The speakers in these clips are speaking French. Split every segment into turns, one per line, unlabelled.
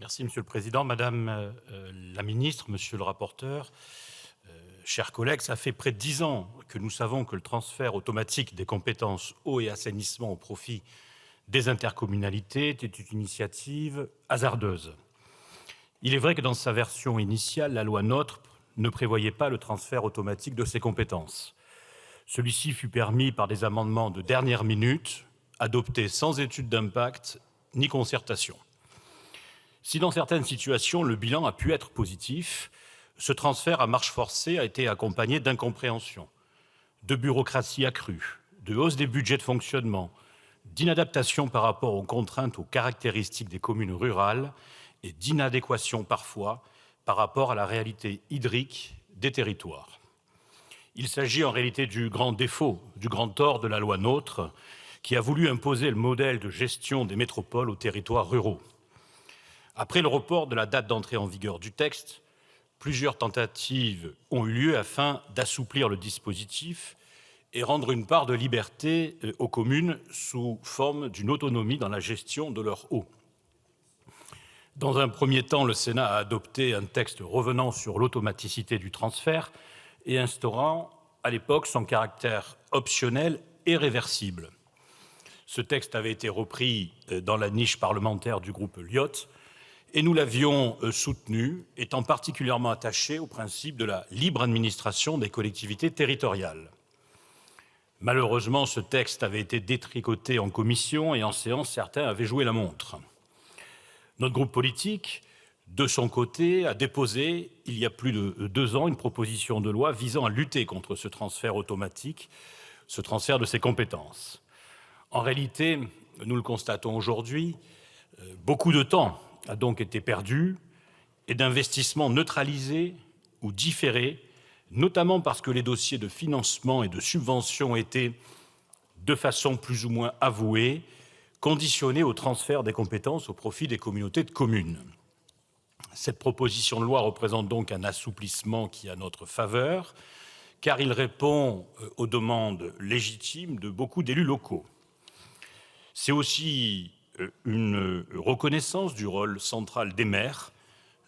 Merci, Monsieur le Président. Madame la Ministre, Monsieur le rapporteur, chers collègues, ça fait près de 10 ans que nous savons que le transfert automatique des compétences eau et assainissement au profit des intercommunalités était une initiative hasardeuse. Il est vrai que dans sa version initiale, la loi NOTRe ne prévoyait pas le transfert automatique de ces compétences. Celui-ci fut permis par des amendements de dernière minute, adoptés sans étude d'impact ni concertation. Si dans certaines situations, le bilan a pu être positif, ce transfert à marche forcée a été accompagné d'incompréhension, de bureaucratie accrue, de hausse des budgets de fonctionnement, d'inadaptation par rapport aux contraintes, aux caractéristiques des communes rurales et d'inadéquation parfois par rapport à la réalité hydrique des territoires. Il s'agit en réalité du grand défaut, du grand tort de la loi NOTRe, qui a voulu imposer le modèle de gestion des métropoles aux territoires ruraux. Après le report de la date d'entrée en vigueur du texte, plusieurs tentatives ont eu lieu afin d'assouplir le dispositif et rendre une part de liberté aux communes sous forme d'une autonomie dans la gestion de leur eau. Dans un premier temps, le Sénat a adopté un texte revenant sur l'automaticité du transfert et instaurant à l'époque son caractère optionnel et réversible. Ce texte avait été repris dans la niche parlementaire du groupe Lyotte et nous l'avions soutenu, étant particulièrement attachés au principe de la libre administration des collectivités territoriales. Malheureusement, ce texte avait été détricoté en commission et en séance, certains avaient joué la montre. Notre groupe politique, de son côté, a déposé, il y a plus de 2 ans, une proposition de loi visant à lutter contre ce transfert automatique, ce transfert de ses compétences. En réalité, nous le constatons aujourd'hui, beaucoup de temps a donc été perdu et d'investissements neutralisés ou différés, notamment parce que les dossiers de financement et de subvention étaient, de façon plus ou moins avouée, conditionnés au transfert des compétences au profit des communautés de communes. Cette proposition de loi représente donc un assouplissement qui est à notre faveur, car il répond aux demandes légitimes de beaucoup d'élus locaux. C'est aussi une reconnaissance du rôle central des maires,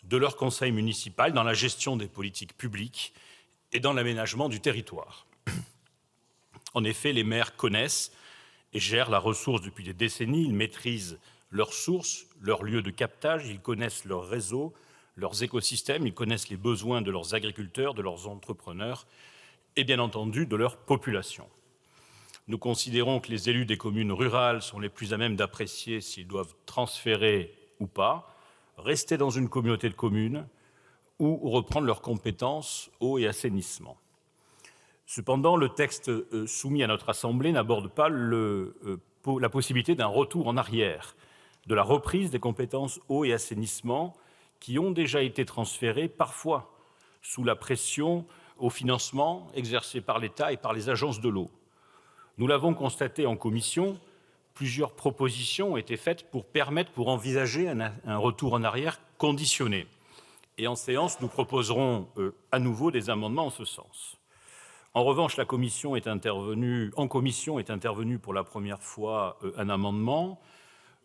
de leur conseil municipal dans la gestion des politiques publiques et dans l'aménagement du territoire. En effet, les maires connaissent et gèrent la ressource depuis des décennies, ils maîtrisent leurs sources, leurs lieux de captage, ils connaissent leurs réseaux, leurs écosystèmes, ils connaissent les besoins de leurs agriculteurs, de leurs entrepreneurs et bien entendu de leur population. Nous considérons que les élus des communes rurales sont les plus à même d'apprécier s'ils doivent transférer ou pas, rester dans une communauté de communes ou reprendre leurs compétences eau et assainissement. Cependant, le texte soumis à notre Assemblée n'aborde pas la possibilité d'un retour en arrière, de la reprise des compétences eau et assainissement qui ont déjà été transférées, parfois sous la pression au financement exercé par l'État et par les agences de l'eau. Nous l'avons constaté en commission, plusieurs propositions ont été faites pour envisager un retour en arrière conditionné. Et en séance, nous proposerons à nouveau des amendements en ce sens. En revanche, en commission est intervenu pour la première fois un amendement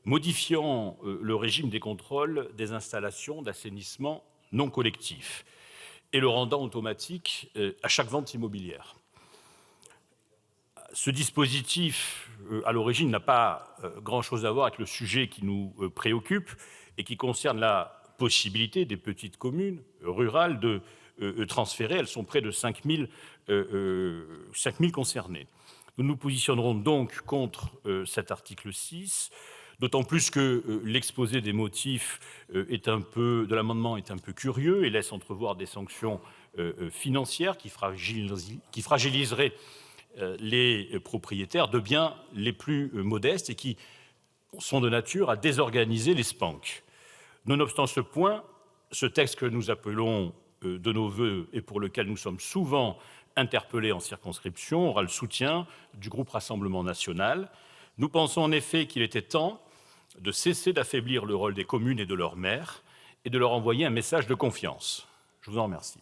modifiant le régime des contrôles des installations d'assainissement non collectif et le rendant automatique à chaque vente immobilière. Ce dispositif, à l'origine, n'a pas grand-chose à voir avec le sujet qui nous préoccupe et qui concerne la possibilité des petites communes rurales de transférer. Elles sont près de 5 000 concernées. Nous nous positionnerons donc contre cet article 6, d'autant plus que l'exposé des motifs de l'amendement est un peu curieux et laisse entrevoir des sanctions financières qui fragiliseraient les propriétaires de biens les plus modestes et qui sont de nature à désorganiser les SPANC. Nonobstant ce point, ce texte que nous appelons de nos vœux et pour lequel nous sommes souvent interpellés en circonscription aura le soutien du groupe Rassemblement national. Nous pensons en effet qu'il était temps de cesser d'affaiblir le rôle des communes et de leurs maires et de leur envoyer un message de confiance. Je vous en remercie.